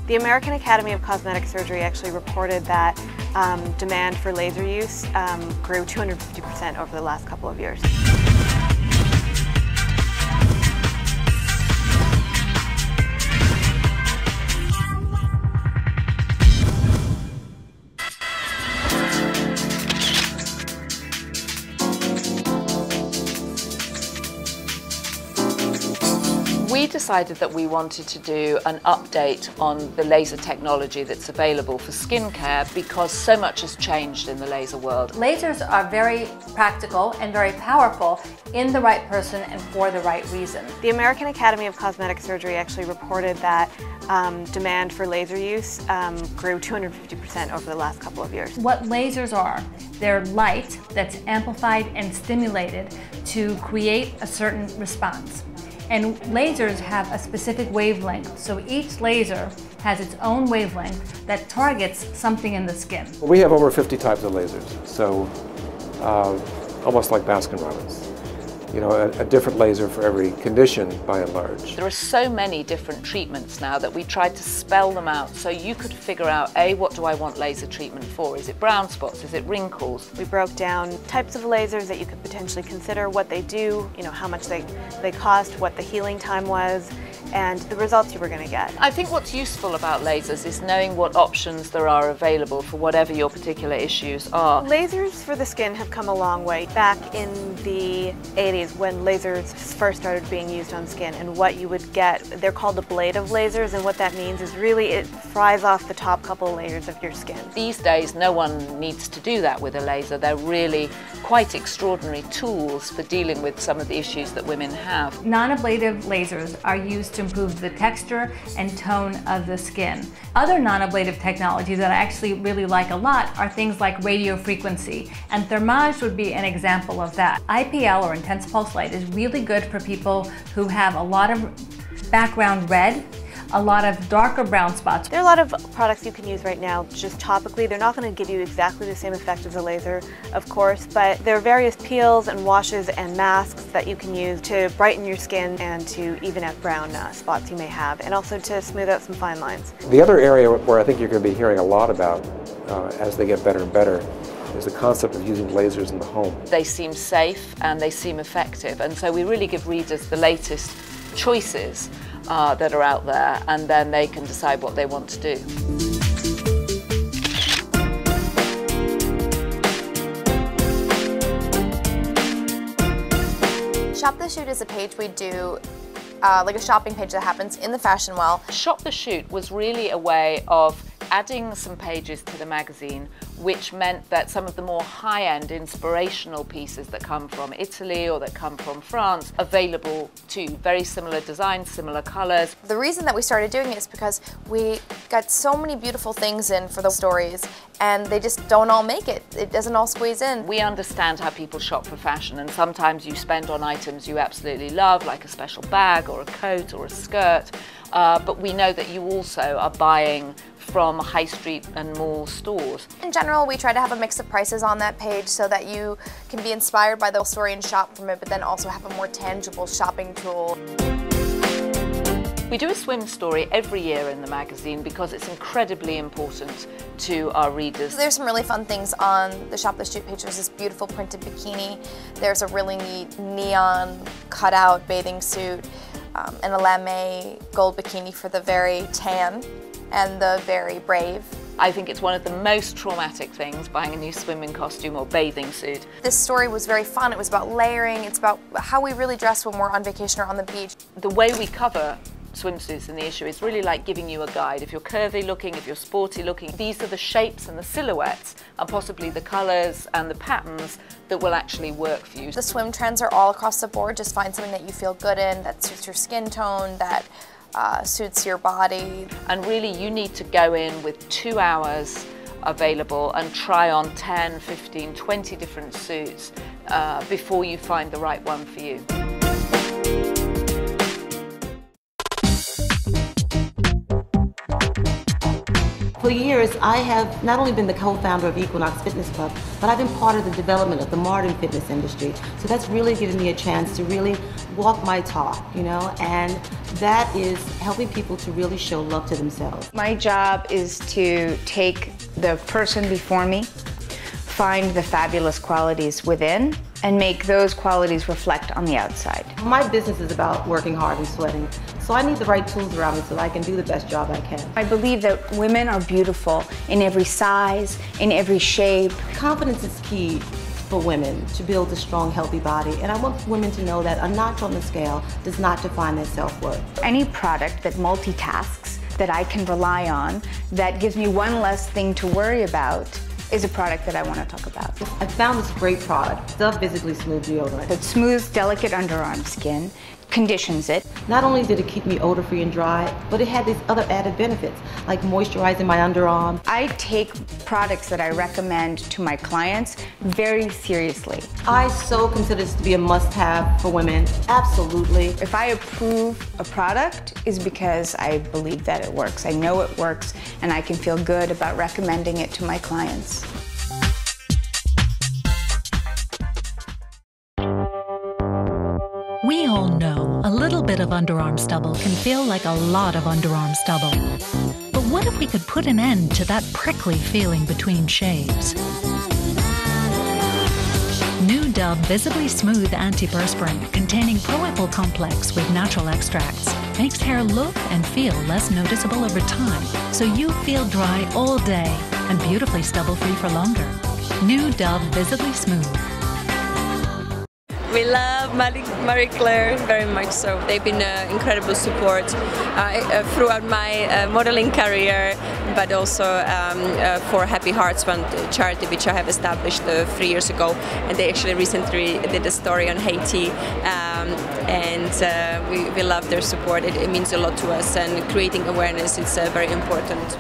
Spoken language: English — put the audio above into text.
The American Academy of Cosmetic Surgery actually reported that demand for laser use grew 250% over the last couple of years. We decided that we wanted to do an update on the laser technology that's available for skincare because so much has changed in the laser world. Lasers are very practical and very powerful in the right person and for the right reason. The American Academy of Cosmetic Surgery actually reported that demand for laser use grew 250% over the last couple of years. What lasers are, they're light that's amplified and stimulated to create a certain response. And lasers have a specific wavelength, so each laser has its own wavelength that targets something in the skin. We have over 50 types of lasers, so almost like Baskin-Robbins. You know, a different laser for every condition, by and large. There are so many different treatments now that we tried to spell them out so you could figure out, A, what do I want laser treatment for? Is it brown spots? Is it wrinkles? We broke down types of lasers that you could potentially consider, what they do, you know, how much they cost, what the healing time was, and the results you were going to get. I think what's useful about lasers is knowing what options there are available for whatever your particular issues are. Lasers for the skin have come a long way. Back in the 80s, when lasers first started being used on skin, and what you would get, they're called ablative lasers, and what that means is really it fries off the top couple layers of your skin. These days no one needs to do that with a laser. They're really quite extraordinary tools for dealing with some of the issues that women have. Non-ablative lasers are used to improve the texture and tone of the skin. Other non-ablative technologies that I actually really like a lot are things like radio frequency, and thermage would be an example of that. IPL, or intense pulse light, is really good for people who have a lot of background red, a lot of darker brown spots. There are a lot of products you can use right now just topically. They're not going to give you exactly the same effect as a laser, of course, but there are various peels and washes and masks that you can use to brighten your skin and to even out brown spots you may have, and also to smooth out some fine lines. The other area where I think you're going to be hearing a lot about as they get better and better is the concept of using lasers in the home. They seem safe and they seem effective, and so we really give readers the latest choices that are out there, and then they can decide what they want to do. Shop the Shoot is a page we do, like a shopping page that happens in the fashion well. Shop the Shoot was really a way of adding some pages to the magazine, which meant that some of the more high-end inspirational pieces that come from Italy or that come from France, available too. Very similar designs, similar colors. The reason that we started doing it is because we got so many beautiful things in for the stories, and they just don't all make it. It doesn't all squeeze in. We understand how people shop for fashion, and sometimes you spend on items you absolutely love, like a special bag or a coat or a skirt, but we know that you also are buying from high street and mall stores. In general, we try to have a mix of prices on that page so that you can be inspired by the story and shop from it, but then also have a more tangible shopping tool. We do a swim story every year in the magazine because it's incredibly important to our readers. There's some really fun things on the Shop the Shoot page. There's this beautiful printed bikini. There's a really neat neon cutout bathing suit, and a lame gold bikini for the very tan and the very brave. I think it's one of the most traumatic things, buying a new swimming costume or bathing suit. This story was very fun. It was about layering. It's about how we really dress when we're on vacation or on the beach. The way we cover swimsuits in the issue is really like giving you a guide. If you're curvy looking, if you're sporty looking, these are the shapes and the silhouettes and possibly the colors and the patterns that will actually work for you. The swim trends are all across the board. Just find something that you feel good in, that suits your skin tone, that suits your body. And really you need to go in with 2 hours available and try on 10, 15, 20 different suits before you find the right one for you. For years, I have not only been the co-founder of Equinox Fitness Club, but I've been part of the development of the modern fitness industry. So that's really given me a chance to really walk my talk, you know, and that is helping people to really show love to themselves. My job is to take the person before me, find the fabulous qualities within, and make those qualities reflect on the outside. My business is about working hard and sweating, so I need the right tools around me so that I can do the best job I can. I believe that women are beautiful in every size, in every shape. Confidence is key for women to build a strong, healthy body, and I want women to know that a notch on the scale does not define their self-worth. Any product that multitasks, that I can rely on, that gives me one less thing to worry about, is a product that I want to talk about. I found this great product, Dove Visibly Smooth Deodorant. It smooths delicate underarm skin, conditions it. Not only did it keep me odor-free and dry, but it had these other added benefits, like moisturizing my underarm. I take products that I recommend to my clients very seriously. I so consider this to be a must-have for women, absolutely. If I approve a product, is because I believe that it works. I know it works, and I can feel good about recommending it to my clients. We all know a little bit of underarm stubble can feel like a lot of underarm stubble. But what if we could put an end to that prickly feeling between shaves? Nudell Visibly Smooth Antiperspirant, containing Proapple Complex with natural extracts, makes hair look and feel less noticeable over time, so you feel dry all day and beautifully stubble-free for longer. Nudell Visibly Smooth. We love Marie Claire very much so. They've been incredible support throughout my modeling career, but also for Happy Hearts Fund charity, which I have established 3 years ago. And they actually recently did a story on Haiti, and we love their support. It means a lot to us, and creating awareness is very important.